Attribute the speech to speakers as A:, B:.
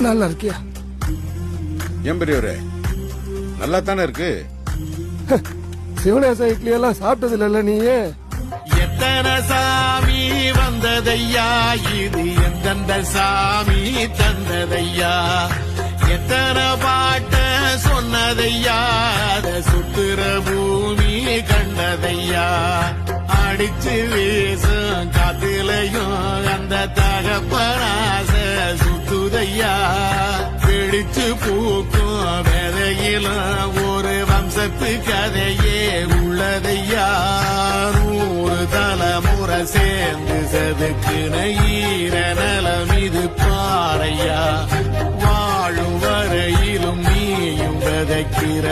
A: நல்லா இருக்கியா?
B: ஏன் பெரியவரே, நல்லா தானே இருக்கு.
A: சிவனேச இட்லி எல்லாம் சாப்பிட்டது இல்ல நீயே?
C: எத்தனை சாமி வந்ததையா, இது எந்தெந்த சாமி தந்ததையா, எத்தனை பாட்ட சொன்னதையா, அத சுத்துற பூமி கண்டதையா, அடிச்சு வீசும் காத்திலையும் அந்த தகப்பராச சுத்துதையா, பிடிச்சு பூக்கும் விதையிலும் ஒரு வம்சத்து கதையே உள்ளதையா, 100 தலைமுறை சேர்ந்து செதுக்குன ஈர நலம் இது பாறையா, வாழும் வரையிலும் நீயும் விதைக்கிற